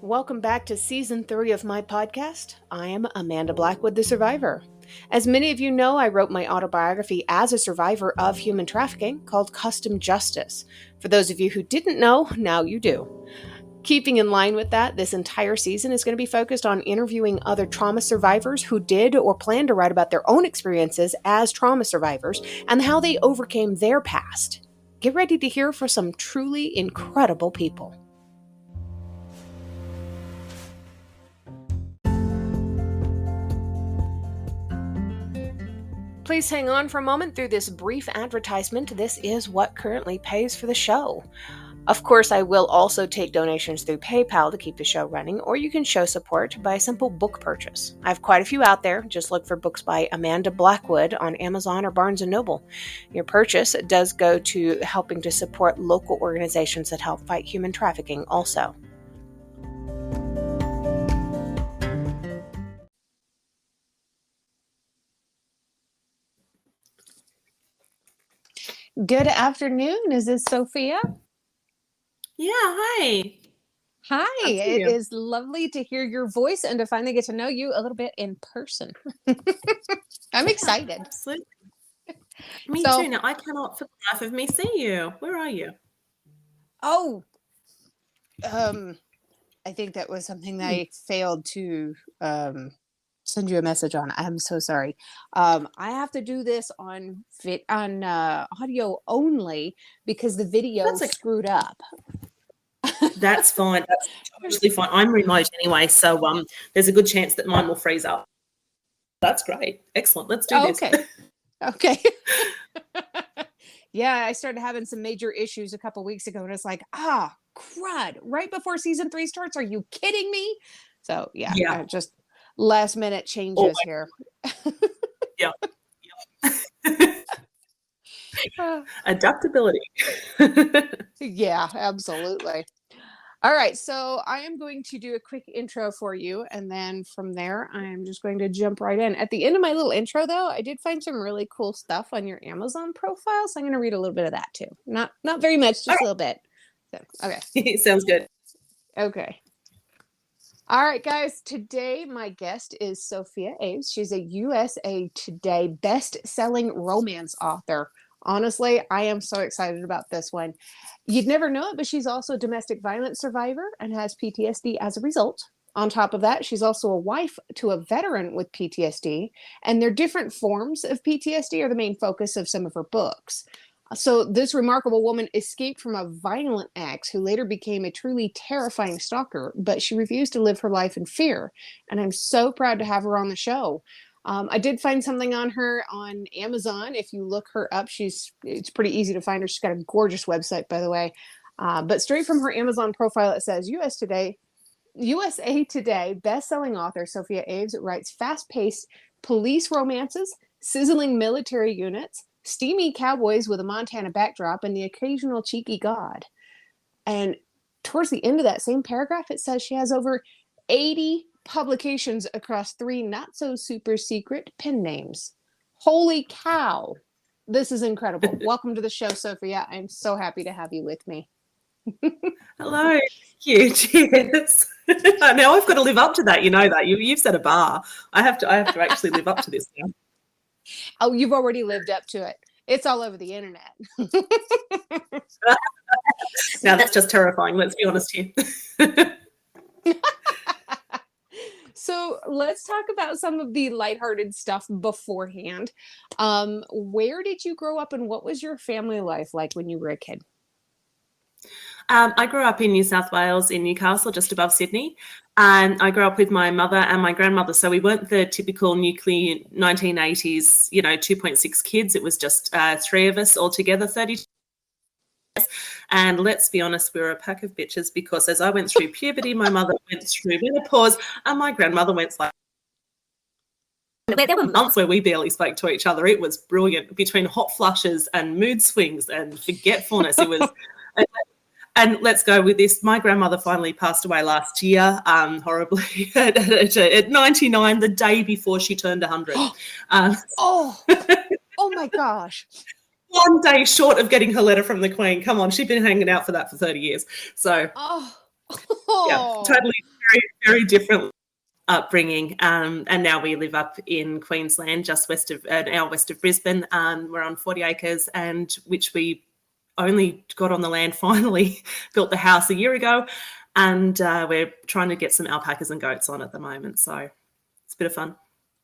Welcome back to Season 3 of my podcast. I am Amanda Blackwood, the survivor. As many of you know, I wrote my autobiography as a survivor of human trafficking called Custom Justice. For those of you who didn't know, now you do. Keeping in line with that, this entire season is going to be focused on interviewing other trauma survivors who did or plan to write about their own experiences as trauma survivors and how they overcame their past. Get ready to hear from some truly incredible people. Please hang on for a moment through this brief advertisement. This is what currently pays for the show. Of course, I will also take donations through PayPal to keep the show running, or you can show support by a simple book purchase. I have quite a few out there. Just look for books by Amanda Blackwood on Amazon or Barnes & Noble. Your purchase does go to helping to support local organizations that help fight human trafficking also. Good afternoon. Is this Sofia? Yeah, hi. Hi. It is lovely to hear your voice and to finally get to know you a little bit in person. I'm excited. Absolutely. Me too. Now, I cannot for the life of me see you. Where are you? Oh, I think that was something that I failed to send you a message on. I'm so sorry. I have to do this on audio only because the video screwed up. That's fine. That's totally fine. I'm remote anyway, so there's a good chance that mine will freeze up. That's great. Excellent. Let's do this. Okay. Yeah, I started having some major issues a couple weeks ago, and it's like, crud! Right before season 3 starts? Are you kidding me? So yeah. Just last minute changes here. Yeah. Adaptability. Yeah, absolutely. All right, so I am going to do a quick intro for you, and then from there, I am just going to jump right in. At the end of my little intro, though, I did find some really cool stuff on your Amazon profile, so I'm going to read a little bit of that too. Not very much, just a little bit. So, okay. Sounds good. Okay. All right, guys. Today, my guest is Sofia Aves. She's a USA Today best-selling romance author. Honestly, I am so excited about this one. You'd never know it, but she's also a domestic violence survivor and has PTSD as a result. On top of that, she's also a wife to a veteran with PTSD, and their different forms of PTSD are the main focus of some of her books. So this remarkable woman escaped from a violent ex who later became a truly terrifying stalker, but she refused to live her life in fear. And I'm so proud to have her on the show. I did find something on her on Amazon. If you look her up, it's pretty easy to find her. She's got a gorgeous website, by the way. But straight from her Amazon profile, it says USA Today best-selling author Sofia Aves writes fast-paced police romances, sizzling military units, steamy cowboys with a Montana backdrop, and the occasional cheeky god. And towards the end of that same paragraph, it says she has over 80 publications across 3 not-so-super secret pen names. Holy cow. This is incredible. Welcome to the show, Sofia. I'm so happy to have you with me. Hello. Thank you. Cheers. Now I've got to live up to that. You know that. You've set a bar. I have to actually live up to this now. Oh, you've already lived up to it. It's all over the internet. Now that's just terrifying. Let's be honest here. So let's talk about some of the lighthearted stuff beforehand. Where did you grow up and what was your family life like when you were a kid? I grew up in New South Wales, in Newcastle, just above Sydney. And I grew up with my mother and my grandmother. So we weren't the typical nuclear 1980s, 2.6 kids. It was just 3 of us all together, 32. And let's be honest, we were a pack of bitches because as I went through puberty, my mother went through menopause and my grandmother went like, there were months where we barely spoke to each other. It was brilliant between hot flushes and mood swings and forgetfulness. It was, and let's go with this. My grandmother finally passed away last year, horribly at 99, the day before she turned 100. Oh my gosh. One day short of getting her letter from the Queen. Come on, she'd been hanging out for that for 30 years. So, yeah, totally very, very different upbringing, and now we live up in Queensland, just west of Brisbane. We're on 40 acres, and which we only got on the land finally, built the house a year ago, and we're trying to get some alpacas and goats on at the moment. So it's a bit of fun.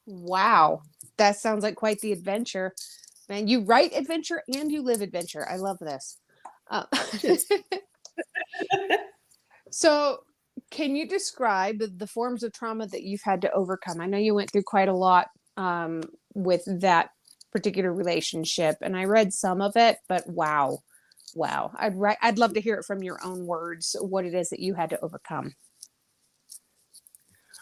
Wow, that sounds like quite the adventure. Man, you write adventure and you live adventure. I love this. So, can you describe the forms of trauma that you've had to overcome? I know you went through quite a lot with that particular relationship, and I read some of it, but wow, I'd love to hear it from your own words. What it is that you had to overcome.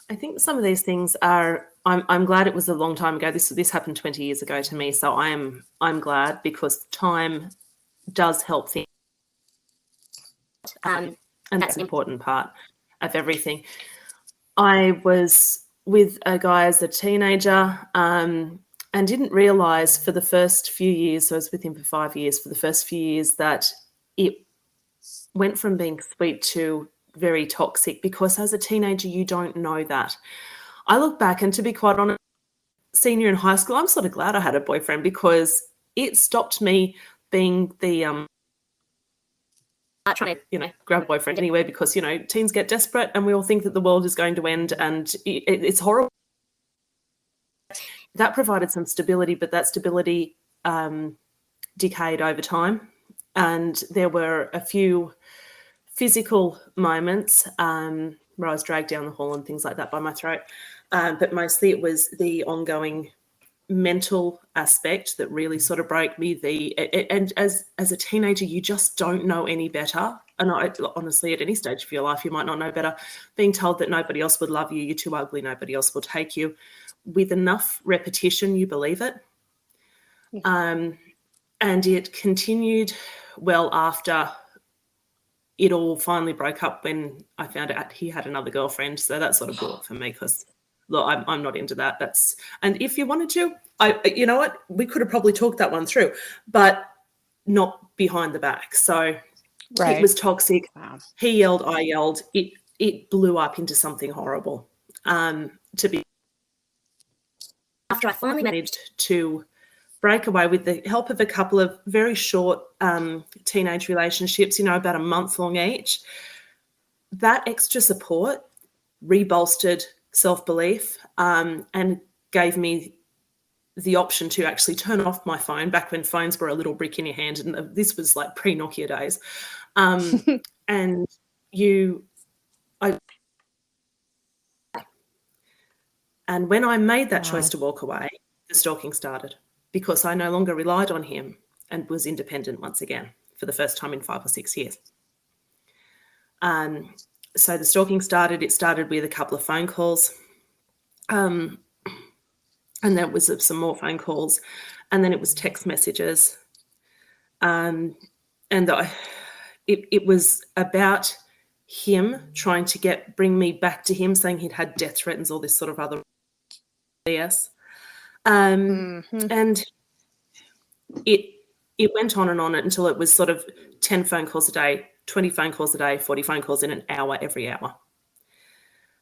I think some of these things are. I'm glad it was a long time ago. This happened 20 years ago to me, so I'm glad, because time does help things, and that's an important part of everything. I was with a guy as a teenager, and didn't realise for the first few years. So I was with him for 5 years. For the first few years, that it went from being sweet to very toxic, because as a teenager you don't know that. I look back, and to be quite honest, senior in high school, I'm sort of glad I had a boyfriend, because it stopped me being the trying to grab a boyfriend anywhere, because teens get desperate and we all think that the world is going to end, and it's horrible. That provided some stability, but that stability decayed over time, and there were a few physical moments where I was dragged down the hall and things like that by my throat. But mostly it was the ongoing mental aspect that really sort of broke me. And as a teenager, you just don't know any better. And honestly, at any stage of your life, you might not know better. Being told that nobody else would love you, you're too ugly, nobody else will take you. With enough repetition, you believe it. And it continued well after it all finally broke up, when I found out he had another girlfriend. So that sort of blew up for me, because look, I'm not into that. And if you wanted to, you know what, we could have probably talked that one through, but not behind the back. So right. It was toxic. Wow. He yelled, I yelled. It blew up into something horrible. After I finally managed to break away with the help of a couple of very short teenage relationships, about a month long each, that extra support rebolstered self-belief and gave me the option to actually turn off my phone, back when phones were a little brick in your hand, and this was like pre-Nokia days. And when I made that choice to walk away, the stalking started, because I no longer relied on him and was independent once again for the first time in 5 or 6 years. So the stalking started. It started with a couple of phone calls, and there was some more phone calls, and then it was text messages, and it was about him trying to bring me back to him, saying he'd had death threats, all this sort of other BS. And it went on and on until it was sort of 10 phone calls a day, 20 phone calls a day, 40 phone calls in an hour every hour.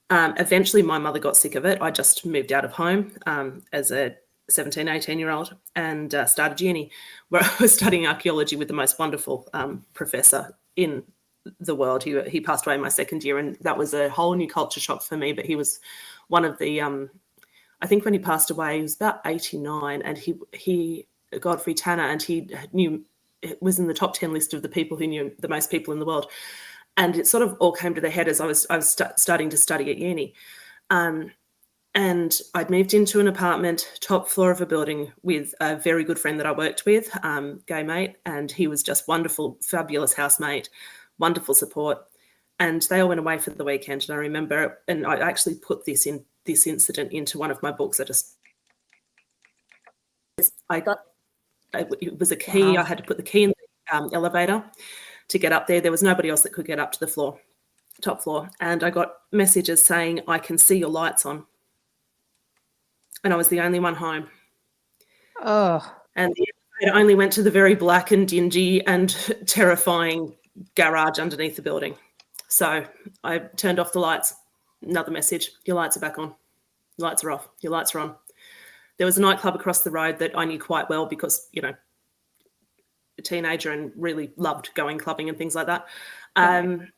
Eventually, my mother got sick of it. I just moved out of home as a 17, 18-year-old and started uni, where I was studying archaeology with the most wonderful professor in the world. He passed away in my second year, and that was a whole new culture shock for me. But he was one of the I think when he passed away, he was about 89, and he Godfrey Tanner, and he was in the top 10 list of the people who knew the most people in the world. And it sort of all came to the head as I was starting to study at uni. And I'd moved into an apartment, top floor of a building, with a very good friend that I worked with, gay mate, and he was just wonderful, fabulous housemate, wonderful support. And they all went away for the weekend. And I remember, and I actually put this incident into one of my books. It was a key. Wow. I had to put the key in the elevator to get up there. There was nobody else that could get up to the top floor. And I got messages saying, I can see your lights on. And I was the only one home. Oh. And the elevator only went to the very black and dingy and terrifying garage underneath the building. So I turned off the lights Another message, your lights are back on. Your lights are off. Your lights are on. There was a nightclub across the road that I knew quite well because, you know, a teenager and really loved going clubbing and things like that. And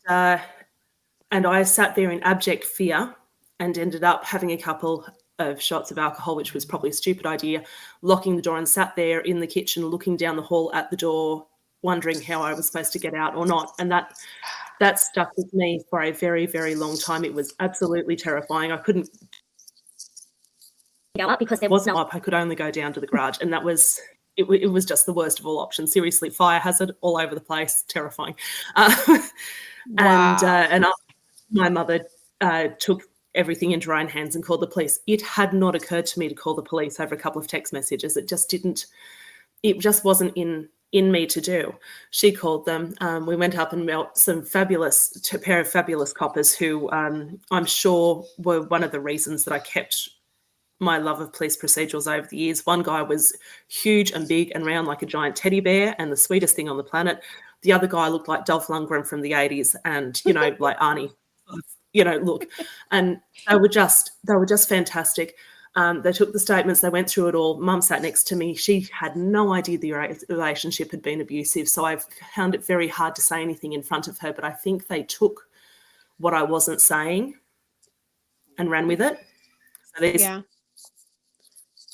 I sat there in abject fear and ended up having a couple of shots of alcohol, which was probably a stupid idea, locking the door, and sat there in the kitchen looking down the hall at the door, wondering how I was supposed to get out or not. And that stuck with me for a very, very long time. It was absolutely terrifying. I couldn't go up because there wasn't up. I could only go down to the garage, and that was it was just the worst of all options. Seriously, fire hazard all over the place, terrifying. And my mother took everything into her own hands and called the police. It had not occurred to me to call the police over a couple of text messages. It just wasn't in me to do. She called them. We went up and met a pair of fabulous coppers who I'm sure were one of the reasons that I kept my love of police procedurals over the years. One guy was huge and big and round like a giant teddy bear and the sweetest thing on the planet. The other guy looked like Dolph Lundgren from the 80s and, you know, like Arnie, you know, look. And they were just fantastic. They took the statements, they went through it all. Mum sat next to me. She had no idea the relationship had been abusive, so I found it very hard to say anything in front of her, but I think they took what I wasn't saying and ran with it. So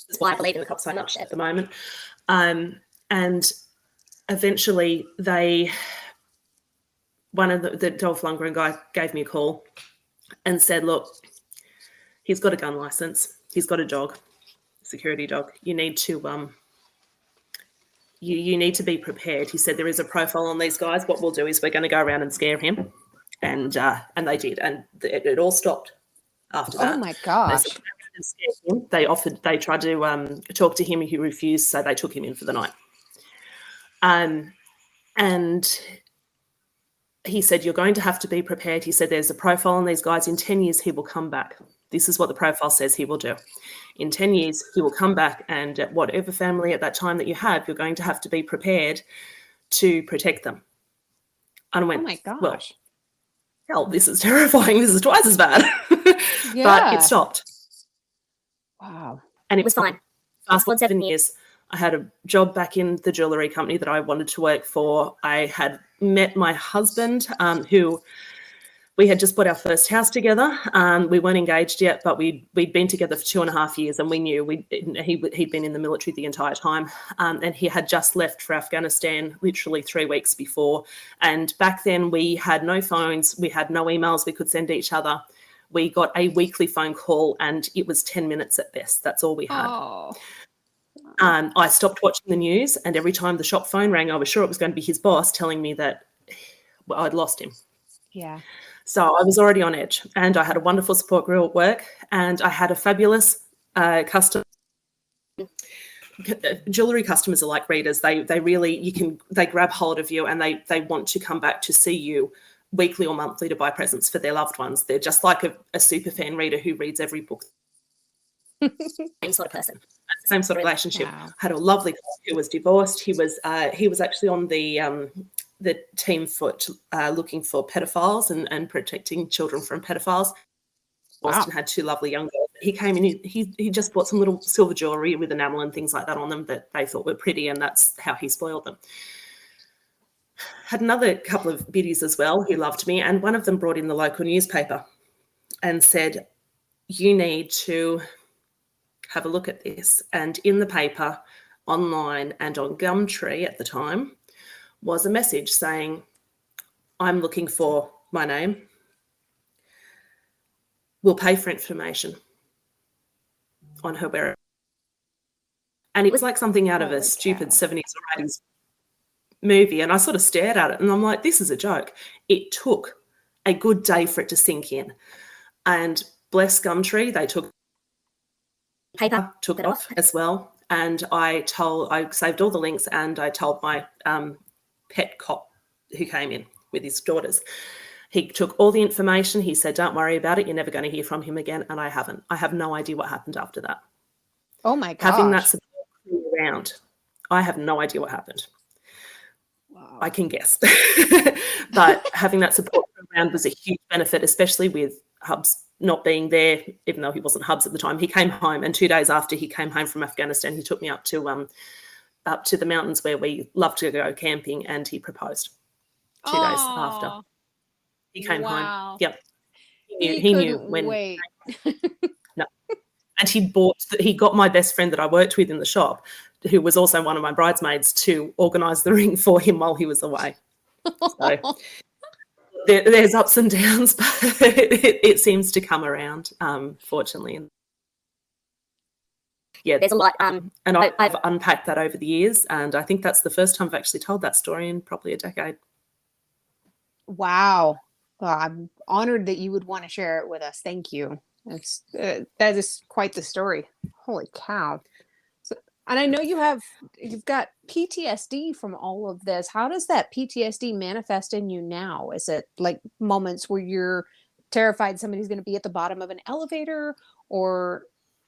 that's why I believe in the cops so much at the moment. And eventually one of the Dolph Lundgren guy gave me a call and said, look, he's got a gun license. He's got a dog, security dog. You need to you need to be prepared. He said there is a profile on these guys. What we'll do is we're going to go around and scare him. And they did. And it all stopped after that. Oh, my gosh. They tried to talk to him. He refused, so they took him in for the night. And he said, you're going to have to be prepared. He said, there's a profile on these guys. In 10 years, he will come back. This is what the profile says he will do. In 10 years, he will come back, and at whatever family at that time that you have, you're going to have to be prepared to protect them. And I went, oh my gosh. Well, hell, this is terrifying. This is twice as bad. Yeah. But it stopped. Wow. And it was fine. Fast forward 7 years, I had a job back in the jewellery company that I wanted to work for. I had met my husband, who we had just bought our first house together. We weren't engaged yet, but we'd been together for 2.5 years, and we knew he'd been in the military the entire time. And he had just left for Afghanistan literally 3 weeks before. And back then we had no phones, we had no emails we could send each other. We got a weekly phone call, and it was 10 minutes at best. That's all we had. Oh. I stopped watching the news, and every time the shop phone rang, I was sure it was going to be his boss telling me that I'd lost him. Yeah. So I was already on edge, and I had a wonderful support group at work, and I had a fabulous customer. Jewellery customers are like readers. They really, they grab hold of you, and they want to come back to see you weekly or monthly to buy presents for their loved ones. They're just like a super fan reader who reads every book. Same sort of person. Same sort of relationship. Wow. Had a lovely guy who was divorced. He was actually on the team for looking for pedophiles and protecting children from pedophiles. Boston had 2 lovely young girls. He came in, he just bought some little silver jewellery with enamel and things like that on them that they thought were pretty, and that's how he spoiled them. Had another couple of biddies as well who loved me, and one of them brought in the local newspaper and said, you need to have a look at this. And in the paper, online and on Gumtree at the time, was a message saying, I'm looking for my name. We'll pay for information on her whereabouts. And it was like something out of a stupid 70s or 80s movie. And I sort of stared at it and I'm like, this is a joke. It took a good day for it to sink in. And bless Gumtree, they took it off as well. And I saved all the links, and I told my pet cop who came in with his daughters. He took all the information. He said, don't worry about it. You're never going to hear from him again. And I haven't. I have no idea what happened after that. Oh, my gosh. Having that support around, I have no idea what happened. I can guess. But having that support around was a huge benefit, especially with Hubs not being there, even though he wasn't Hubs at the time, he came home, and 2 days after he came home from Afghanistan, he took me up to the mountains where we love to go camping, and he proposed 2 days after he came home. Yep, he knew couldn't when. wait. No, and he got my best friend that I worked with in the shop, who was also one of my bridesmaids, to organise the ring for him while he was away. So there's ups and downs, but it seems to come around, fortunately. Yeah, There's a lot. And I've unpacked that over the years, and I think that's the first time I've actually told that story in probably a decade. Wow. Well, I'm honored that you would want to share it with us. Thank you. That is quite the story. Holy cow. So, and I know you've got PTSD from all of this. How does that PTSD manifest in you now? Is it like moments where you're terrified somebody's going to be at the bottom of an elevator, or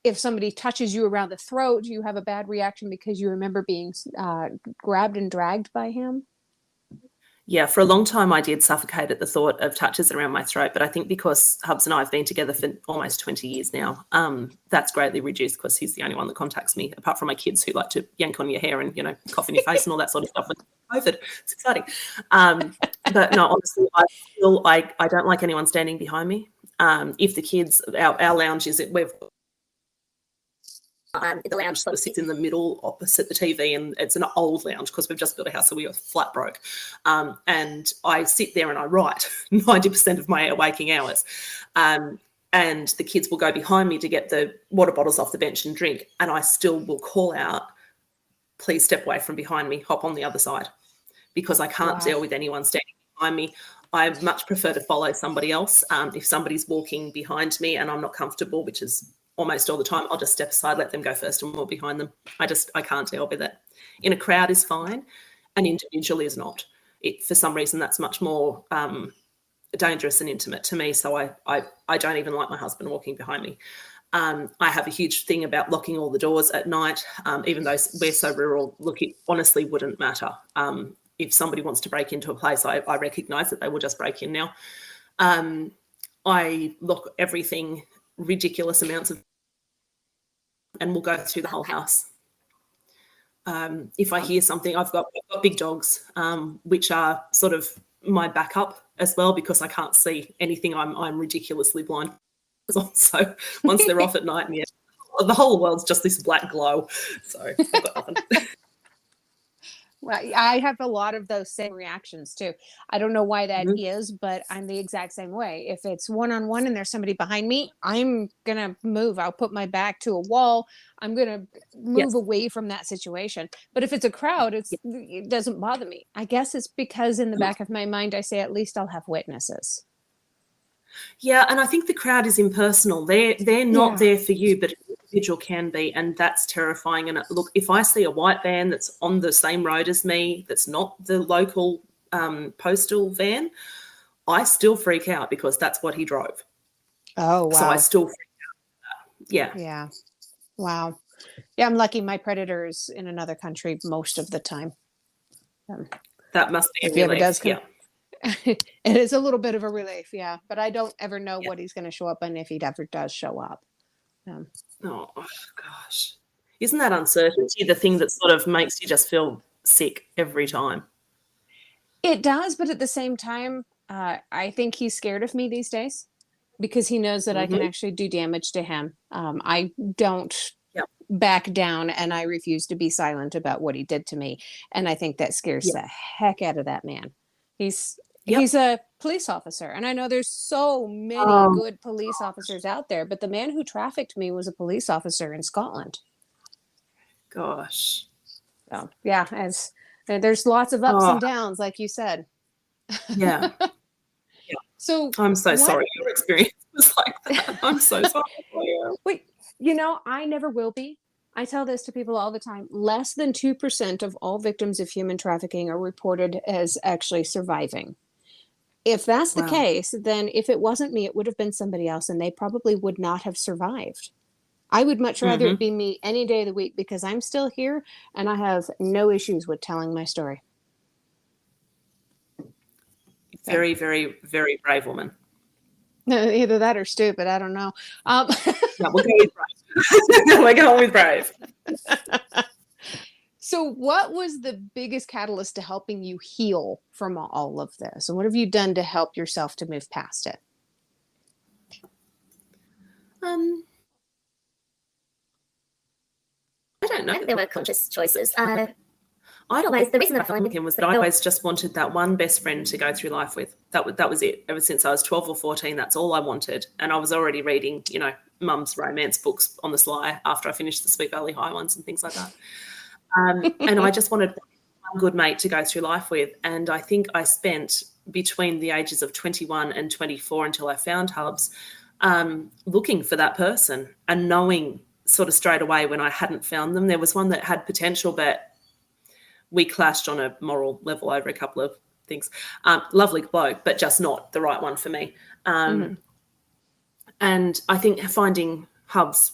if somebody touches you around the throat, do you have a bad reaction because you remember being grabbed and dragged by him? Yeah, for a long time I did suffocate at the thought of touches around my throat, but I think because Hubs and I have been together for almost 20 years now, that's greatly reduced because he's the only one that contacts me, apart from my kids who like to yank on your hair and, cough in your face and all that sort of stuff with COVID. It's exciting. But no, honestly, I don't like anyone standing behind me. If the kids, our lounge is, we've the lounge sort of sits in the middle opposite the TV, and it's an old lounge because we've just built a house, so we were flat broke. And I sit there and I write 90% of my waking hours. And the kids will go behind me to get the water bottles off the bench and drink, and I still will call out, please step away from behind me, hop on the other side, because I can't deal with anyone standing behind me. I much prefer to follow somebody else. If somebody's walking behind me and I'm not comfortable, which is almost all the time, I'll just step aside, let them go first and walk behind them. I can't deal with it. In a crowd is fine. An individual is not. For some reason, that's much more dangerous and intimate to me. So I don't even like my husband walking behind me. I have a huge thing about locking all the doors at night, even though we're so rural. Look, it honestly wouldn't matter. If somebody wants to break into a place, I recognise that they will just break in now. I lock everything ridiculous amounts of, and we'll go through the whole house. If I hear something, I've got big dogs, which are sort of my backup as well, because I can't see anything. I'm ridiculously blind. So once they're off at night, and the whole world's just this black glow. So I've got nothing. Well, I have a lot of those same reactions too. I don't know why that is, but I'm the exact same way. If it's one-on-one and there's somebody behind me, I'm going to move. I'll put my back to a wall. I'm going to move away from that situation. But if it's a crowd, it doesn't bother me. I guess it's because in the back of my mind, I say, at least I'll have witnesses. Yeah, and I think the crowd is impersonal. They're not there for you, but an individual can be, and that's terrifying. And look, if I see a white van that's on the same road as me, that's not the local postal van, I still freak out because that's what he drove. Oh, wow. So I still freak out. Yeah. Yeah. Wow. Yeah, I'm lucky my predator is in another country most of the time. That must be if he ever does come. Yeah. It is a little bit of a relief, yeah. But I don't ever know what he's going to show up and if he ever does show up. Oh, gosh. Isn't that uncertainty the thing that sort of makes you just feel sick every time? It does, but at the same time, I think he's scared of me these days because he knows that I can actually do damage to him. I don't back down, and I refuse to be silent about what he did to me. And I think that scares the heck out of that man. He's a police officer, and I know there's so many good police officers out there, but the man who trafficked me was a police officer in Scotland. Gosh. So, yeah, there's lots of ups and downs, like you said. Yeah. So I'm so sorry your experience was like that. I'm so sorry for you. Wait, I never will be. I tell this to people all the time. Less than 2% of all victims of human trafficking are reported as actually surviving. If that's the case, then if it wasn't me, it would have been somebody else, and they probably would not have survived. I would much rather it be me any day of the week because I'm still here and I have no issues with telling my story. Very, very, very brave woman. Either that or stupid. I don't know. No, we'll go with brave. We're going with brave. So, what was the biggest catalyst to helping you heal from all of this? And what have you done to help yourself to move past it? I don't know. I think there were conscious choices. I always, the reason that I find him was that I always just wanted that one best friend to go through life with. That was it. Ever since I was 12 or 14, that's all I wanted. And I was already reading, mum's romance books on the sly after I finished the Sweet Valley High ones and things like that. And I just wanted one good mate to go through life with. And I think I spent between the ages of 21 and 24 until I found Hubs looking for that person and knowing sort of straight away when I hadn't found them. There was one that had potential, but we clashed on a moral level over a couple of things. Lovely bloke, but just not the right one for me. And I think finding Hubs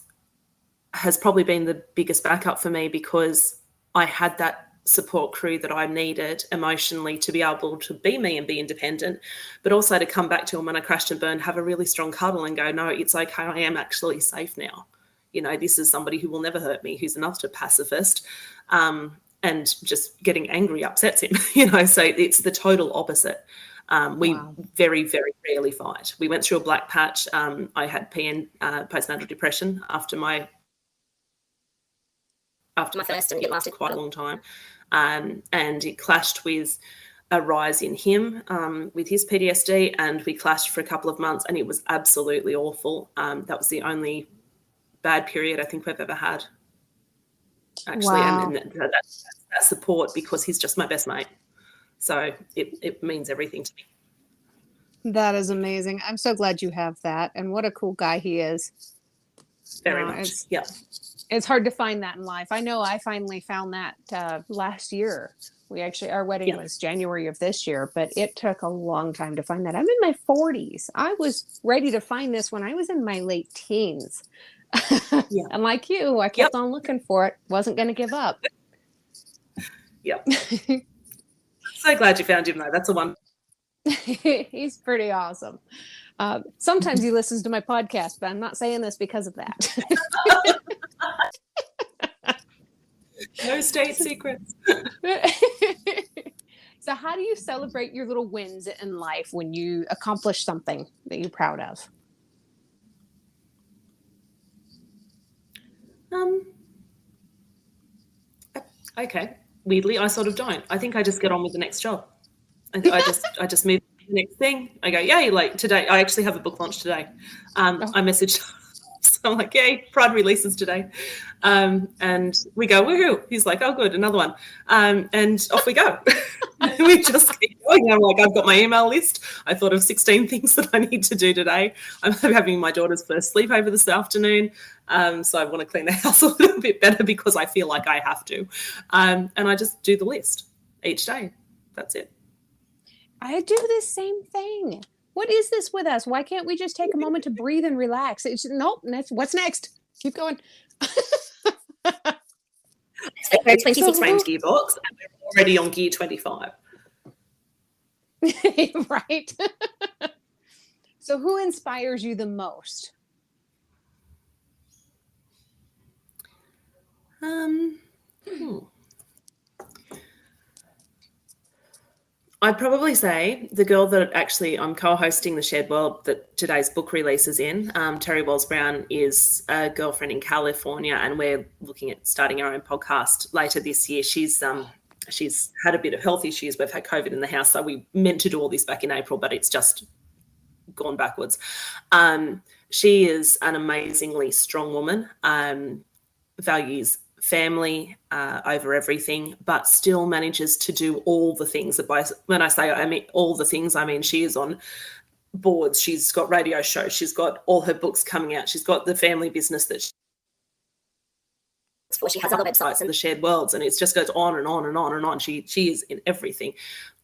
has probably been the biggest backup for me because I had that support crew that I needed emotionally to be able to be me and be independent, but also to come back to him when I crashed and burned, have a really strong cuddle and go, no, it's okay. I am actually safe now. This is somebody who will never hurt me, who's enough to pacifist. And just getting angry upsets him, so it's the total opposite. We very, very rarely fight. We went through a black patch. I had postnatal depression after my first, and it lasted quite a long time. And it clashed with a rise in him with his PTSD, and we clashed for a couple of months, and it was absolutely awful. That was the only bad period I think we've ever had, actually. Wow. And that support, because he's just my best mate. So it means everything to me. That is amazing. I'm so glad you have that. And what a cool guy he is. Very much. Yeah. It's hard to find that in life. I know I finally found that last year. Our wedding was January of this year, but it took a long time to find that. I'm in my 40s. I was ready to find this when I was in my late teens. And like you, I kept on looking for it. Wasn't going to give up. Yep. So glad you found him, though. That's the one. He's pretty awesome. Sometimes he listens to my podcast, but I'm not saying this because of that. No state secrets. So how do you celebrate your little wins in life when you accomplish something that you're proud of? Okay. Weirdly, I sort of don't. I think I just get on with the next job. I just move to the next thing. I go, yay, like today. I actually have a book launch today. I messaged, so I'm like, yay, Pride releases today. And we go, woohoo. He's like, oh, good, another one. And off we go. We just keep going. I'm like, I've got my email list. I thought of 16 things that I need to do today. I'm having my daughter's first sleepover this afternoon. So I want to clean the house a little bit better because I feel like I have to. And I just do the list each day. That's it. I do the same thing. What is this with us? Why can't we just take a moment to breathe and relax? Nope. What's next? Keep going. So we're 26 range gearbox, and we're already on gear 25. Right. So who inspires you the most? I'd probably say the girl that actually I'm co-hosting the Shared World that today's book release is in, Terry Wells Brown, is a girlfriend in California, and we're looking at starting our own podcast later this year. She's had a bit of health issues. We've had COVID in the house, so we meant to do all this back in April, but it's just gone backwards. She is an amazingly strong woman, values family over everything, but still manages to do all the things that, when I say I mean all the things, I mean she is on boards, she's got radio shows, she's got all her books coming out, she's got the family business that she has other websites and the Shared Worlds, and it just goes on and on and on and on. She is in everything,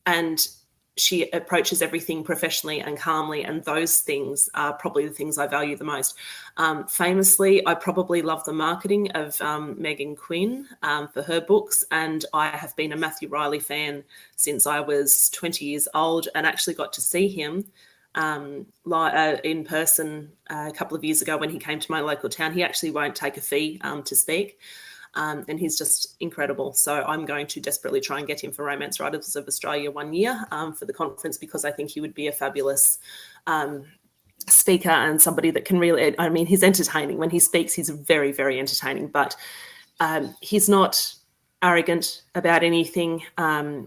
and she approaches everything professionally and calmly, and those things are probably the things I value the most. Famously, I probably love the marketing of Megan Quinn for her books, and I have been a Matthew Riley fan since I was 20 years old, and actually got to see him in person a couple of years ago when he came to my local town. He actually won't take a fee to speak. And he's just incredible. So I'm going to desperately try and get him for Romance Writers of Australia one year for the conference, because I think he would be a fabulous speaker and somebody that can really, I mean, he's entertaining. When he speaks, he's very, very entertaining, but he's not arrogant about anything.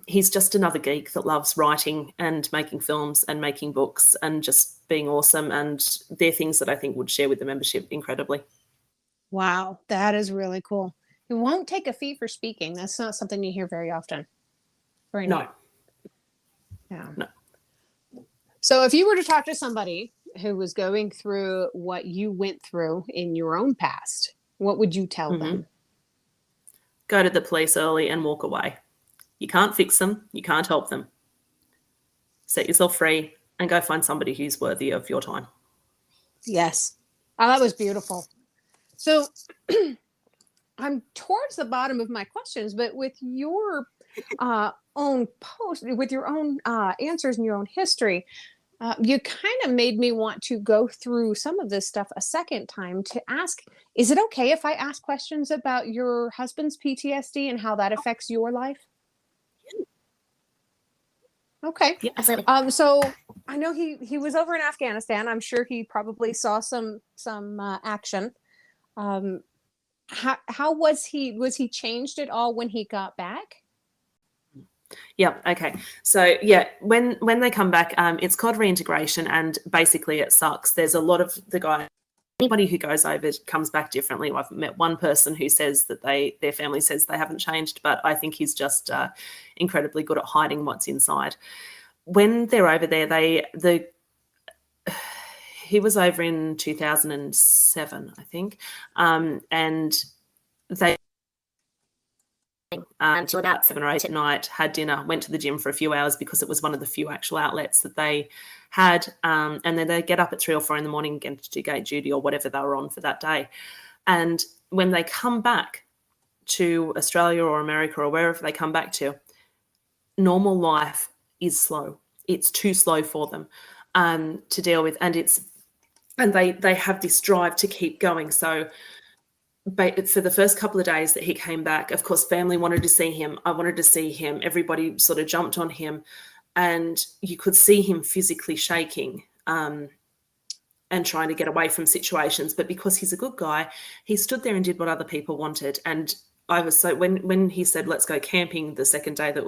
He's just another geek that loves writing and making films and making books and just being awesome. And they're things that I think would share with the membership incredibly. Wow, that is really cool. You won't take a fee for speaking. That's not something you hear very often. Very No. neat. Yeah. No. So if you were to talk to somebody who was going through what you went through in your own past, what would you tell them? Go to the police early and walk away. You can't fix them. You can't help them. Set yourself free and go find somebody who's worthy of your time. Yes. Oh, that was beautiful. So I'm towards the bottom of my questions, but with your own post, with your own answers and your own history, you kind of made me want to go through some of this stuff a second time to ask, is it okay if I ask questions about your husband's PTSD and how that affects your life? Okay. Yeah, absolutely. So I know he was over in Afghanistan. I'm sure he probably saw some action. How was he changed at all when he got back? Yeah. Okay. So yeah, when they come back, it's called reintegration, and basically it sucks. There's a lot of anybody who goes over comes back differently. I've met one person who says that their family says they haven't changed, but I think he's just incredibly good at hiding what's inside. When they're over there, he was over in 2007, I think, and they until about 7 or 8 at night, had dinner, went to the gym for a few hours because it was one of the few actual outlets that they had, and then they get up at 3 or 4 in the morning again to do gate duty or whatever they were on for that day. And when they come back to Australia or America or wherever they come back to, normal life is slow. It's too slow for them to deal with, and they have this drive to keep going. So for the first couple of days that he came back, of course, family wanted to see him. I wanted to see him. Everybody sort of jumped on him, and you could see him physically shaking and trying to get away from situations. But because he's a good guy, he stood there and did what other people wanted. And I was so when he said, let's go camping the second day that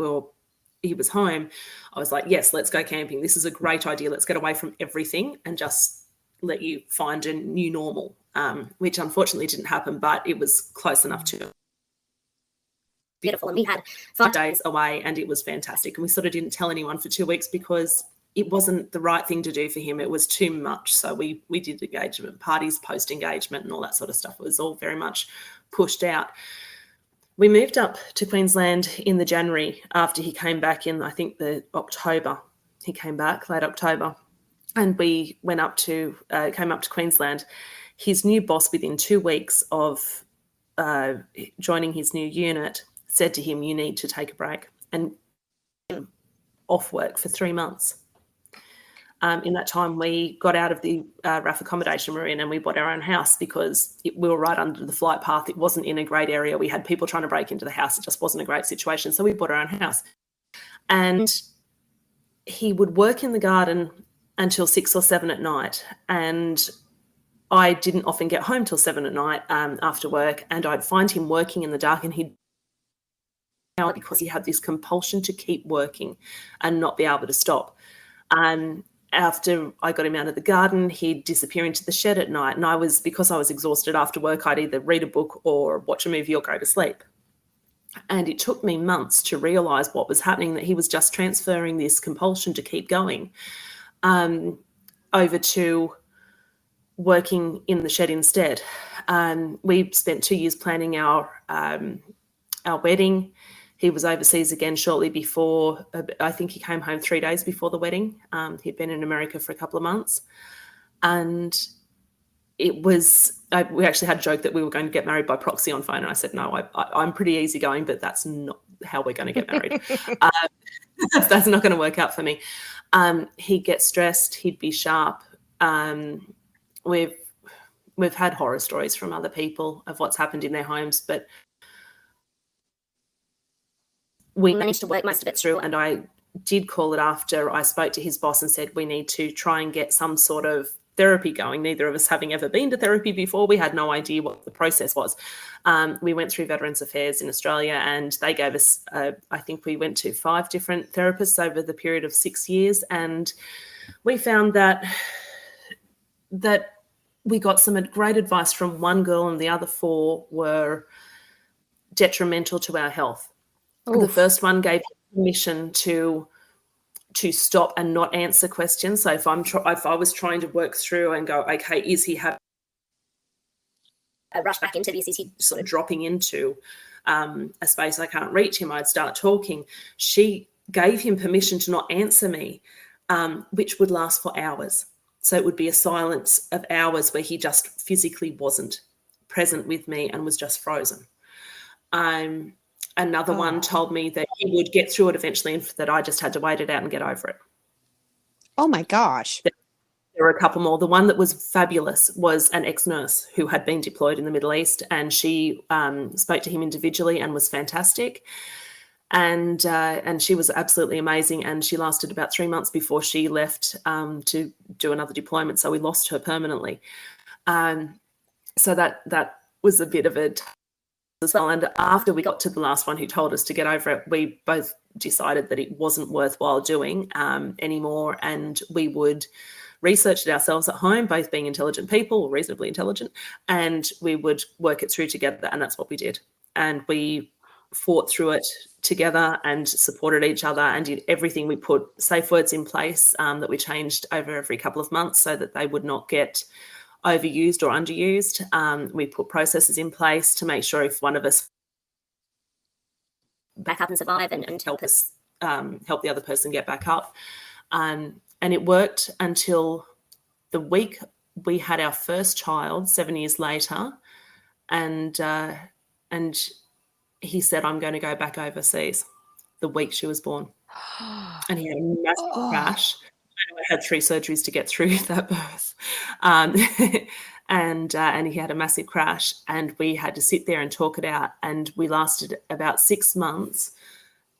he was home, I was like, yes, let's go camping. This is a great idea. Let's get away from everything and just let you find a new normal, which unfortunately didn't happen, but it was close enough to. Beautiful. And we had 5 days away, and it was fantastic. And we sort of didn't tell anyone for 2 weeks because it wasn't the right thing to do for him. It was too much. So we did engagement parties, post-engagement and all that sort of stuff. It was all very much pushed out. We moved up to Queensland in the January after he came back in, I think, the October. He came back late October. And we came up to Queensland. His new boss, within 2 weeks of joining his new unit, said to him, you need to take a break, and off work for 3 months. In that time, we got out of the RAF accommodation we were in, and we bought our own house because we were right under the flight path. It wasn't in a great area. We had people trying to break into the house. It just wasn't a great situation. So we bought our own house. And he would work in the garden until 6 or 7 at night. And I didn't often get home till 7 at night after work. And I'd find him working in the dark, and he'd because he had this compulsion to keep working and not be able to stop. After I got him out of the garden, he'd disappear into the shed at night. And because I was exhausted after work, I'd either read a book or watch a movie or go to sleep. And it took me months to realise what was happening, that he was just transferring this compulsion to keep going over to working in the shed instead. We spent 2 years planning our wedding. He was overseas again shortly before. I think he came home 3 days before the wedding. He'd been in America for a couple of months. And we actually had a joke that we were going to get married by proxy on phone. And I said, no, I'm pretty easygoing, but that's not how we're going to get married. That's not going to work out for me. He'd get stressed. He'd be sharp. We've had horror stories from other people of what's happened in their homes, but we managed to work most of it through. And I did call it after I spoke to his boss and said, we need to try and get some sort of therapy going. Neither of us having ever been to therapy before. We had no idea what the process was. We went through Veterans Affairs in Australia, and they gave us, I think we went to 5 different therapists over the period of 6 years. And we found that we got some great advice from one girl, and the other 4 were detrimental to our health. Oof. The first one gave permission to stop and not answer questions. So if I was trying to work through and go, okay, is he having a rush back into this? Is he sort of dropping into a space I can't reach him? I'd start talking. She gave him permission to not answer me, which would last for hours. So it would be a silence of hours where he just physically wasn't present with me and was just frozen. Another one told me that he would get through it eventually and that I just had to wait it out and get over it. Oh, my gosh. There were a couple more. The one that was fabulous was an ex-nurse who had been deployed in the Middle East, and she spoke to him individually and was fantastic. And she was absolutely amazing, and she lasted about 3 months before she left to do another deployment, so we lost her permanently. So that was a bit of a as well. And after we got to the last one who told us to get over it, we both decided that it wasn't worthwhile doing anymore, and we would research it ourselves at home, both being intelligent people, or reasonably intelligent, and we would work it through together, and that's what we did. And we fought through it together and supported each other and did everything. We put safe words in place that we changed over every couple of months so that they would not get overused or underused. We put processes in place to make sure if one of us back up and survive and help us help the other person get back up. And it worked until the week we had our first child 7 years later, and he said, I'm going to go back overseas the week she was born. And he had a massive crash. I had 3 surgeries to get through that birth. And he had a massive crash, and we had to sit there and talk it out. And we lasted about 6 months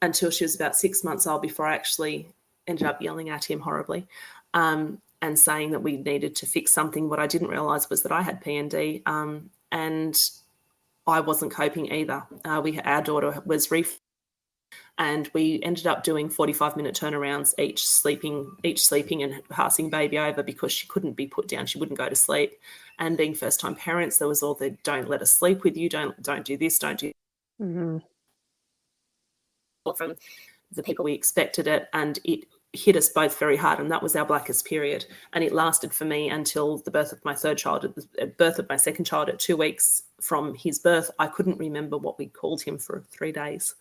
until she was about 6 months old before I actually ended up yelling at him horribly and saying that we needed to fix something. What I didn't realise was that I had PTSD, and I wasn't coping either. Our daughter was and we ended up doing 45-minute turnarounds, each sleeping and passing baby over because she couldn't be put down. She wouldn't go to sleep. And being first-time parents, there was all the don't let us sleep with you, don't do this, don't do. Mm-hmm. From the people we expected it, and it hit us both very hard, and that was our blackest period. And it lasted for me until the birth of my third child. At the birth of my second child, at 2 weeks from his birth, I couldn't remember what we called him for 3 days.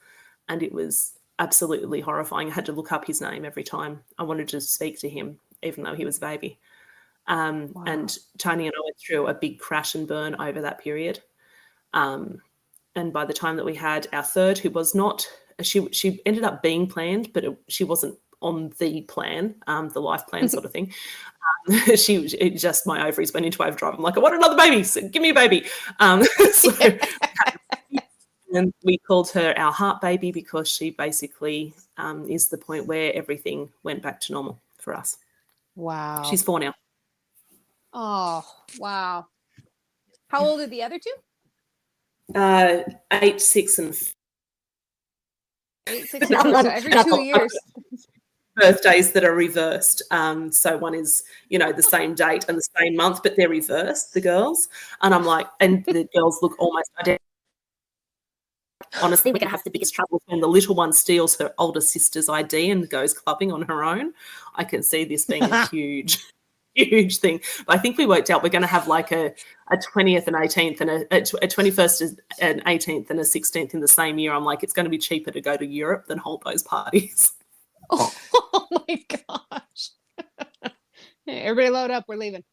And it was absolutely horrifying. I had to look up his name every time I wanted to speak to him, even though he was a baby. Wow. And Tony and I went through a big crash and burn over that period. And by the time that we had our third, who was not, she ended up being planned, but she wasn't on the plan, the life plan sort of thing. My ovaries went into overdrive. I'm like, I want another baby. So give me a baby. And we called her our heart baby because she basically is the point where everything went back to normal for us. Wow. She's 4 now. Oh, wow. How old are the other 2? 8, 6, and 8, 6, and 4. So every 2 years. Birthdays that are reversed. So one is, the same date and the same month, but they're reversed, the girls. And I'm like, and the girls look almost identical. Honestly, we're going to have the biggest trouble when the little one steals her older sister's ID and goes clubbing on her own. I can see this being a huge thing. But I think we worked out we're going to have like a 20th and 18th and a 21st and 18th and a 16th in the same year. I'm like, it's going to be cheaper to go to Europe than hold those parties. Oh my gosh. Hey, everybody load up. We're leaving.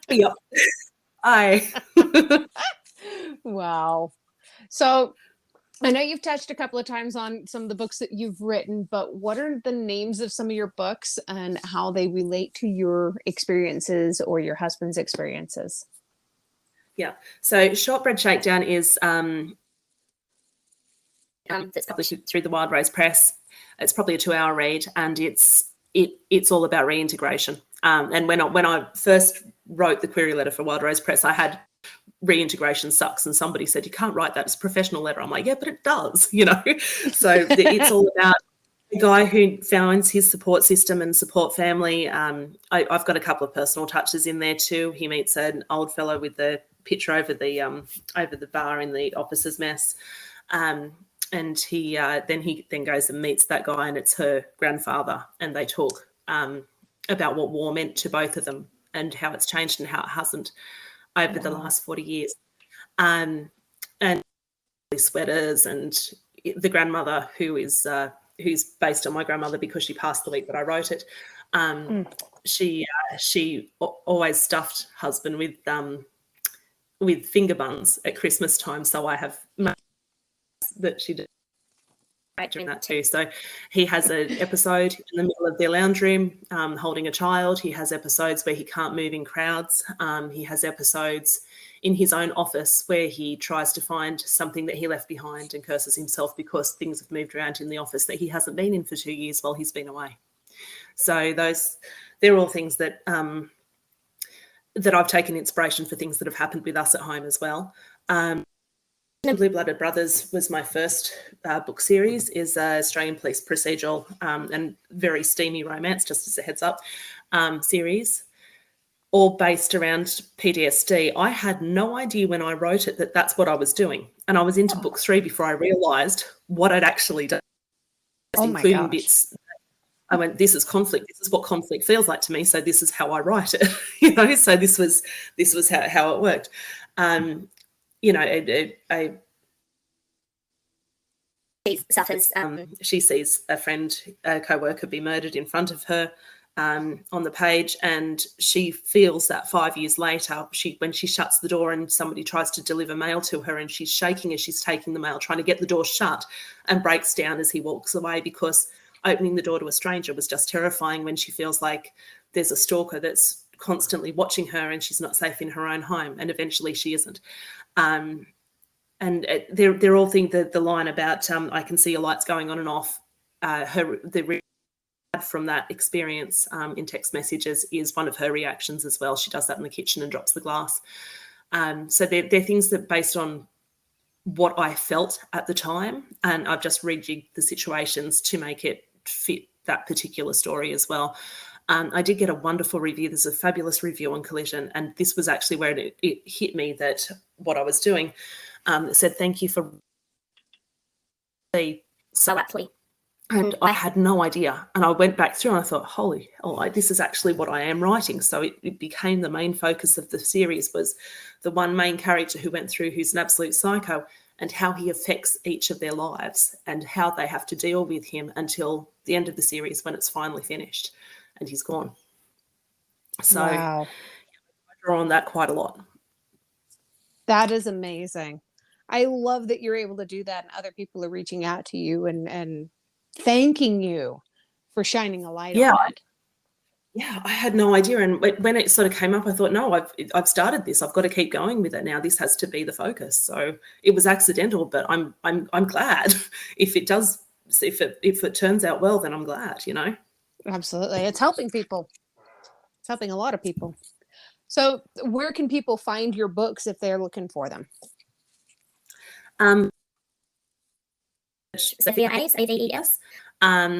Yep. Wow. So I know you've touched a couple of times on some of the books that you've written, but what are the names of some of your books and how they relate to your experiences or your husband's experiences? Yeah. So Shortbread Shakedown is that's published through the Wild Rose Press. It's probably a 2-hour read, and it's all about reintegration. And when I first wrote the query letter for Wild Rose Press, I had reintegration sucks, and somebody said you can't write that as a professional letter. I'm like, yeah, but it does, you know. So it's all about a guy who finds his support system and support family. I've got a couple of personal touches in there too. He meets an old fellow with the picture over the bar in the officer's mess. And he then goes and meets that guy, and it's her grandfather, and they talk about what war meant to both of them and how it's changed and how it hasn't over the last 40 years. And sweaters, and the grandmother who's based on my grandmother because she passed the week that I wrote it. She always stuffed husband with finger buns at Christmas time, so I have that she did during that too. So he has an episode in the middle of their lounge room holding a child. He has episodes where he can't move in crowds. He has episodes in his own office where he tries to find something that he left behind and curses himself because things have moved around in the office that he hasn't been in for 2 years while he's been away. So they're all things that I've taken inspiration for things that have happened with us at home as well. Blue-Blooded Brothers was my first book series, is a Australian police procedural and very steamy romance, just as a heads up, series, all based around PTSD. I had no idea when I wrote it that that's what I was doing. And I was into book 3 before I realised what I'd actually done, including bits. I went, this is conflict. This is what conflict feels like to me. So this is how I write it, you know. So this was how it worked. You know, she sees a friend, a co-worker, be murdered in front of her on the page, and she feels that 5 years later, when she shuts the door and somebody tries to deliver mail to her, and she's shaking as she's taking the mail, trying to get the door shut, and breaks down as he walks away because opening the door to a stranger was just terrifying when she feels like there's a stalker that's constantly watching her and she's not safe in her own home, and eventually she isn't. And they're all things that the line about I can see your lights going on and off, from that experience in text messages is one of her reactions as well. She does that in the kitchen and drops the glass. So they're things that based on what I felt at the time, and I've just rejigged the situations to make it fit that particular story as well. I did get a wonderful review. There's a fabulous review on Collision, and this was actually where it hit me that what I was doing. It said, thank you for so aptly. And I had no idea. And I went back through and I thought, holy hell, this is actually what I am writing. So it became the main focus of the series, was the one main character who went through, who's an absolute psycho, and how he affects each of their lives and how they have to deal with him until the end of the series when it's finally finished and he's gone. So wow. I draw on that quite a lot. That is amazing. I love that you're able to do that, and other people are reaching out to you and thanking you for shining a light on it. Yeah, I had no idea. And when it sort of came up, I thought, no, I've started this. I've got to keep going with it now. This has to be the focus. So it was accidental, but I'm glad if it does. If it turns out well, then I'm glad. You know. Absolutely, it's helping people. It's helping a lot of people. So, where can people find your books if they're looking for them? Sofia Aves, Aves.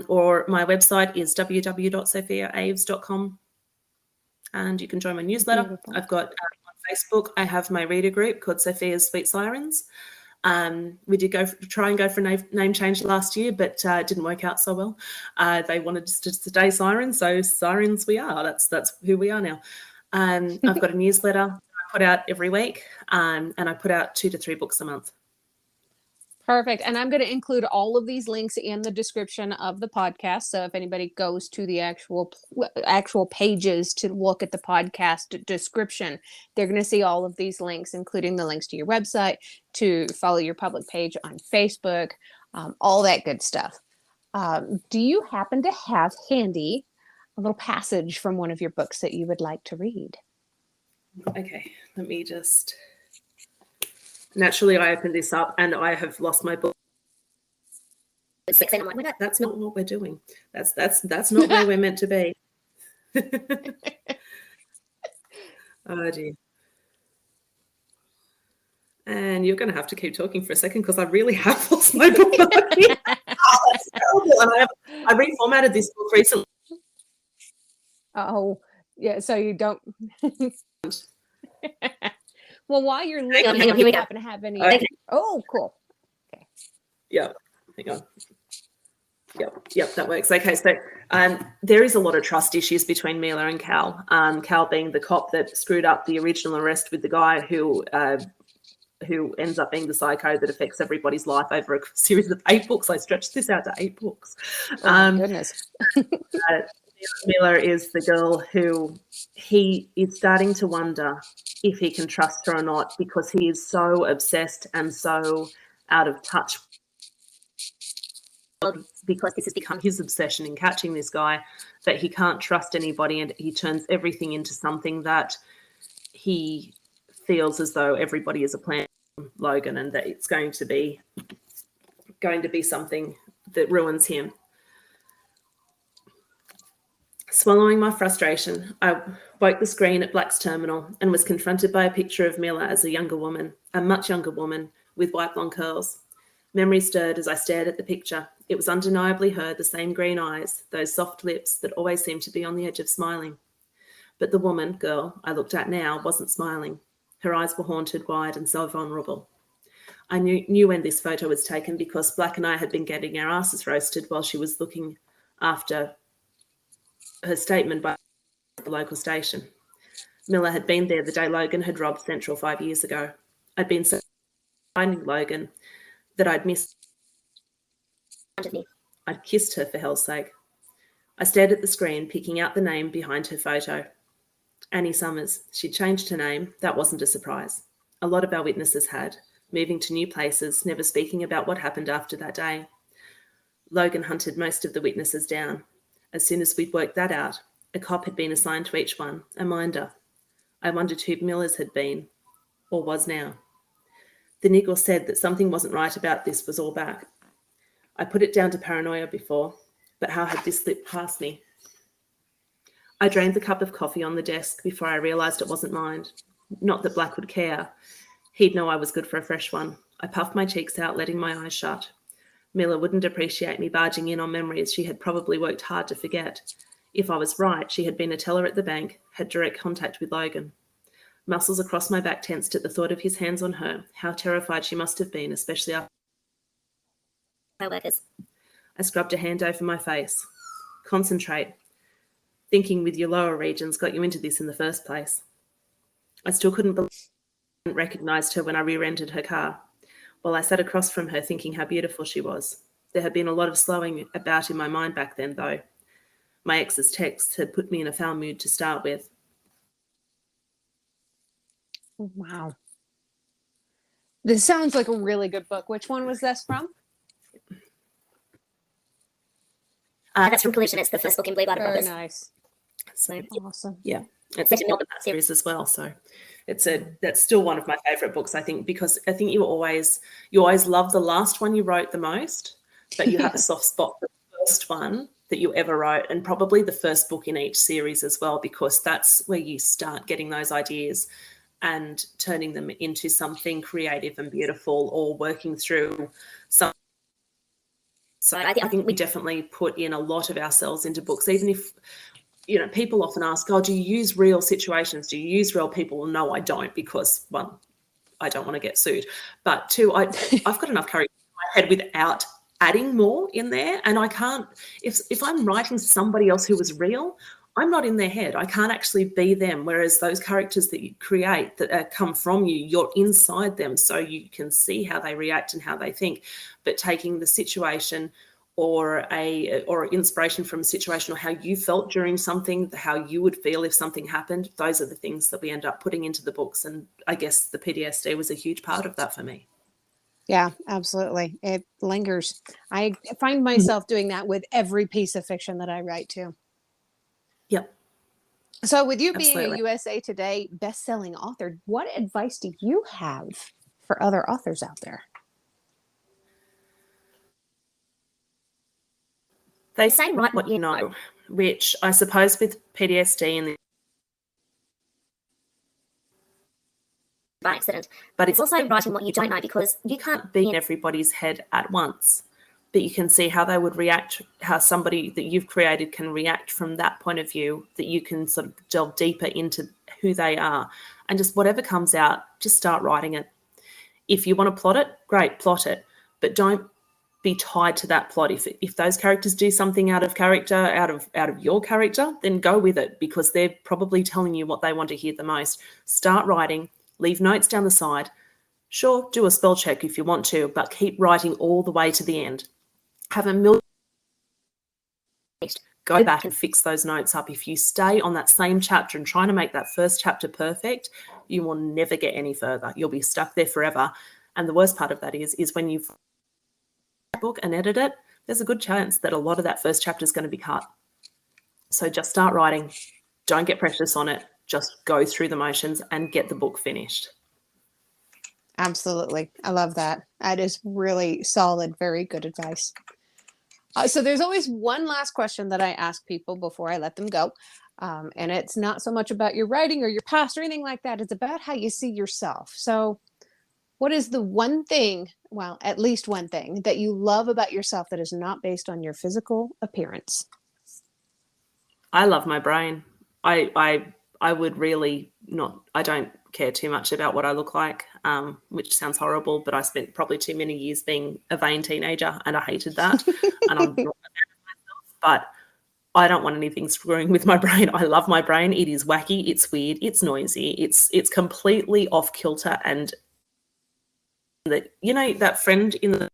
Or my website is www.sofiaaves.com, and you can join my newsletter. Beautiful. I've got on Facebook, I have my reader group called Sophia's Sweet Sirens. We did try and go for a name change last year, but it didn't work out so well. They wanted us to stay sirens, so sirens we are. That's who we are now. I've got a newsletter I put out every week, and I put out 2 to 3 books a month. Perfect. And I'm going to include all of these links in the description of the podcast. So if anybody goes to the actual pages to look at the podcast description, they're going to see all of these links, including the links to your website, to follow your public page on Facebook, all that good stuff. Do you happen to have handy a little passage from one of your books that you would like to read? Okay, let me just... Naturally, I opened this up and I have lost my book. It's 16. I'm like, That's not what we're doing. That's not where we're meant to be. Oh dear. And you're going to have to keep talking for a second because I really have lost my book. Oh, that's terrible. And I reformatted this book recently. Oh, yeah. So you don't. Well, while you're looking, hang on, do here we you go. happen to have any? Okay. Oh, cool. Yeah, hang on. Yep, that works. Okay, so there is a lot of trust issues between Mila and Cal. Cal being the cop that screwed up the original arrest with the guy who ends up being the psycho that affects everybody's life over a series of 8 books. I stretched this out to 8 books. Oh, my goodness. Mila is the girl who he is starting to wonder if he can trust her or not, because he is so obsessed and so out of touch, because this has become his obsession in catching this guy, that he can't trust anybody, and he turns everything into something that he feels as though everybody is a plan for Logan, and that it's going to be something that ruins him. Swallowing my frustration, I woke the screen at Black's terminal and was confronted by a picture of Mila as a much younger woman with white blonde curls. Memory stirred as I stared at the picture. It was undeniably her, the same green eyes, those soft lips that always seemed to be on the edge of smiling. But the girl I looked at now wasn't smiling. Her eyes were haunted, wide, and so vulnerable. I knew when this photo was taken because Black and I had been getting our asses roasted while she was looking after her statement by the local station. Miller had been there the day Logan had robbed Central 5 years ago. I'd been so finding Logan that I'd missed. I'd kissed her for hell's sake. I stared at the screen, picking out the name behind her photo. Annie Summers. She'd changed her name. That wasn't a surprise. A lot of our witnesses had, moving to new places, never speaking about what happened after that day. Logan hunted most of the witnesses down. As soon as we'd worked that out, a cop had been assigned to each one, a minder. I wondered who Miller's had been, or was now. The nigger said that something wasn't right about this was all back. I put it down to paranoia before, but how had this slipped past me? I drained the cup of coffee on the desk before I realised it wasn't mine. Not that Black would care. He'd know I was good for a fresh one. I puffed my cheeks out, letting my eyes shut. Miller wouldn't appreciate me barging in on memories she had probably worked hard to forget. If I was right, she had been a teller at the bank, had direct contact with Logan. Muscles across my back tensed at the thought of his hands on her. How terrified she must have been, especially after co-workers. I scrubbed a hand over my face. Concentrate. Thinking with your lower regions got you into this in the first place. I still couldn't believe I hadn't recognised her when I rear-ended her car. While I sat across from her thinking how beautiful she was. There had been a lot of slowing about in my mind back then, though. My ex's texts had put me in a foul mood to start with. Wow. This sounds like a really good book. Which one was this from? That's from Collision. It's the first book in Blue Blood Very Brothers. nice. So, Awesome. yeah, it's in that series as well. So that's still one of my favourite books, I think, because I think you always love the last one you wrote the most, but you have a soft spot for the first one that you ever wrote, and probably the first book in each series as well, because that's where you start getting those ideas and turning them into something creative and beautiful, or working through some. So I think we definitely put in a lot of ourselves into books, even if, people often ask, oh, do you use real situations? Do you use real people? Well, no, I don't, because, one, I don't want to get sued. But two, I've got enough courage in my head without adding more in there. And I can't, if I'm writing somebody else who was real, I'm not in their head. I can't actually be them. Whereas those characters that you create that come from you, you're inside them, so you can see how they react and how they think. But taking the situation or inspiration from a situation or how you felt during something, how you would feel if something happened, those are the things that we end up putting into the books. And I guess the PTSD was a huge part of that for me. Yeah, absolutely. It lingers. I find myself doing that with every piece of fiction that I write too. Yep. So with you being Absolutely. a USA Today best-selling author, what advice do you have for other authors out there? They say write what you know, which I suppose with PTSD and by accident. but it's also writing what you don't know, because you can't be in everybody's head at once. But you can see how they would react, how somebody that you've created can react from that point of view, that you can sort of delve deeper into who they are. And just whatever comes out, just start writing it. If you want to plot it, great, plot it. But don't be tied to that plot. If those characters do something out of character, out of your character, then go with it, because they're probably telling you what they want to hear the most. Start writing, leave notes down the side. Sure, do a spell check if you want to, but keep writing all the way to the end. Have a million. Go back and fix those notes up. If you stay on that same chapter and trying to make that first chapter perfect, you will never get any further. You'll be stuck there forever. And the worst part of that is when you book and edit it, there's a good chance that a lot of that first chapter is going to be cut. So just start writing. Don't get precious on it. Just go through the motions and get the book finished. Absolutely. I love that. That is really solid, very good advice. So there's always one last question that I ask people before I let them go. And it's not so much about your writing or your past or anything like that. It's about how you see yourself. So what is the one thing, well, at least one thing that you love about yourself that is not based on your physical appearance? I love my brain. I would really not, I don't care too much about what I look like, which sounds horrible, but I spent probably too many years being a vain teenager and I hated that. And I'm not a fan of myself, but I don't want anything screwing with my brain. I love my brain. It is wacky. It's weird. It's noisy. It's completely off kilter. And that, that friend in the,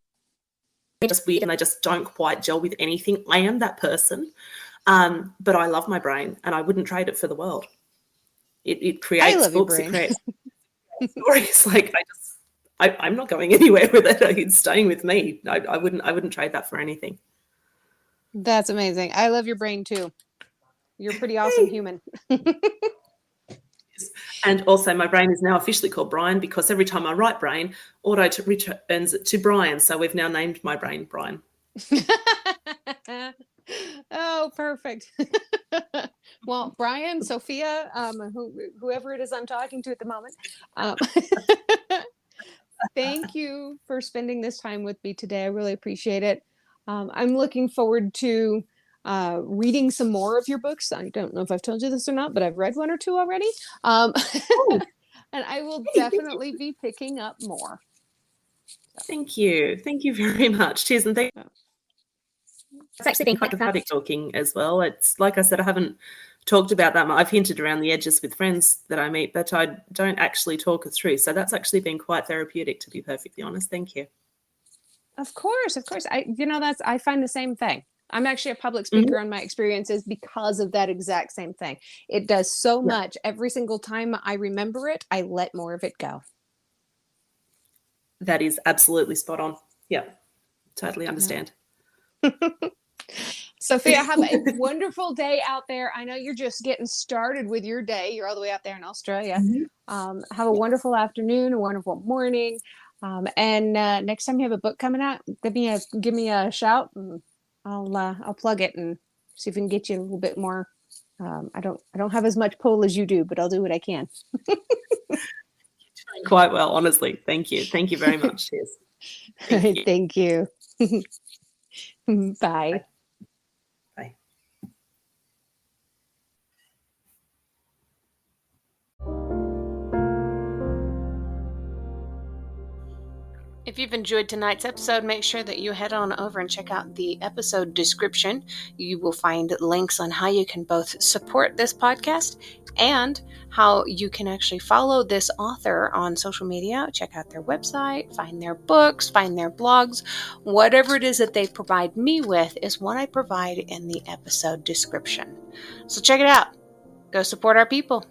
they're just weird and they just don't quite gel with anything. I am that person. But I love my brain and I wouldn't trade it for the world. It creates books, it creates stories. Like I'm not going anywhere with it. It's staying with me. I wouldn't trade that for anything. That's amazing. I love your brain too. You're a pretty awesome human. And also my brain is now officially called Brian, because every time I write brain, auto returns it to Brian. So we've now named my brain Brian. Oh, perfect. Well, Brian, Sophia, whoever it is I'm talking to at the moment, thank you for spending this time with me today. I really appreciate it. I'm looking forward to reading some more of your books. I don't know if I've told you this or not, but I've read one or two already. And I will definitely be picking up more. Thank you. Thank you very much. Cheers. And thank you. It's actually been quite cathartic talking as well. It's like I said, I haven't talked about that. I've hinted around the edges with friends that I meet, but I don't actually talk it through. So that's actually been quite therapeutic, to be perfectly honest. Thank you. Of course. I find the same thing. I'm actually a public speaker on my experiences because of that exact same thing. It does so much. Every single time I remember it, I let more of it go. That is absolutely spot on. Yeah, totally understand. Sophia, have a wonderful day out there. I know you're just getting started with your day. You're all the way out there in Australia. Have a wonderful afternoon, a wonderful morning. And next time you have a book coming out, give me a shout, and I'll plug it and see if we can get you a little bit more. I don't have as much pull as you do, but I'll do what I can. Quite well, honestly. Thank you. Thank you very much. Cheers. Thank you. Bye. Bye. If you've enjoyed tonight's episode, make sure that you head on over and check out the episode description. You will find links on how you can both support this podcast and how you can actually follow this author on social media. Check out their website, find their books, find their blogs. Whatever it is that they provide me with is what I provide in the episode description. So check it out. Go support our people.